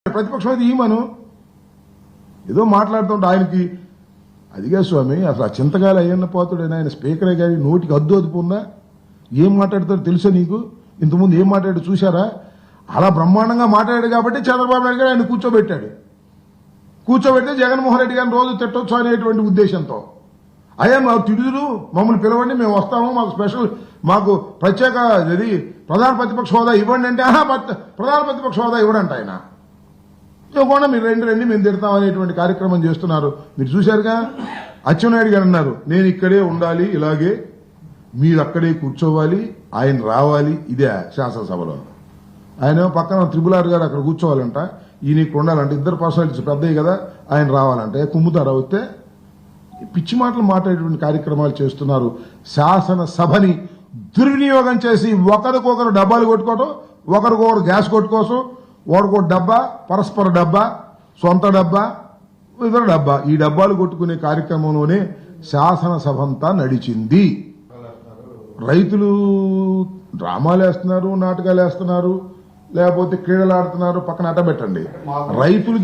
ప్రతిపక్షం అయితే ఈమను ఏదో మాట్లాడుతుంటే ఆయనకి అదిగా స్వామి అసలు ఆ చింతగాలి అయ్యన్న పోతుడైనా ఆయన స్పీకరే కానీ నోటికి అద్దు అదుపున్నా ఏం మాట్లాడతారో తెలుసా నీకు? ఇంతకుముందు ఏం మాట్లాడు చూశారా? అలా బ్రహ్మాండంగా మాట్లాడాడు కాబట్టి చంద్రబాబు నాయుడు గారు ఆయన కూర్చోబెడితే జగన్మోహన్ రెడ్డి గారిని రోజు తిట్టొచ్చు అనేటువంటి ఉద్దేశంతో అయ్యా మాకు తిడుదురు మమ్మల్ని పిలవండి మేము వస్తాము మాకు స్పెషల్ మాకు ప్రత్యేక ఇది ప్రధాన ప్రతిపక్ష హోదా ఇవ్వండి అంటే ప్రధాన ప్రతిపక్ష హోదా ఇవ్వడంట ఆయన ఇవ్వకుండా మీరు రండి మేము తిడతాం అనేటువంటి కార్యక్రమం చేస్తున్నారు. మీరు చూశారుగా అచ్చెన్నాయుడు గారు అన్నారు నేను ఇక్కడే ఉండాలి ఇలాగే మీరు అక్కడే కూర్చోవాలి ఆయన రావాలి ఇదే శాసనసభలో. ఆయన పక్కన త్రిపుల్ గారు అక్కడ కూర్చోవాలంట ఈయన ఇక్కడ ఉండాలంటే ఇద్దరు పర్సనాలిటీస్ పెద్దవి కదా ఆయన రావాలంటే కుమ్ముతారా వస్తే పిచ్చి మాటలు మాట్లాడేటువంటి కార్యక్రమాలు చేస్తున్నారు. శాసనసభని దుర్వినియోగం చేసి ఒకరికొకరు డబ్బాలు కొట్టుకోవడం ఒకరికొకరు గ్యాస్ కొట్టుకోసం ఒకరికో డబ్బా పరస్పర డబ్బా సొంత డబ్బా ఇతర డబ్బా ఈ డబ్బాలు కొట్టుకునే కార్యక్రమంలోనే శాసనసభ అంతా నడిచింది. రైతులు డ్రామాలు వేస్తున్నారు నాటకాలు వేస్తున్నారు లేకపోతే క్రీడలు ఆడుతున్నారు పక్కన అట్టబెట్టండి రైతులు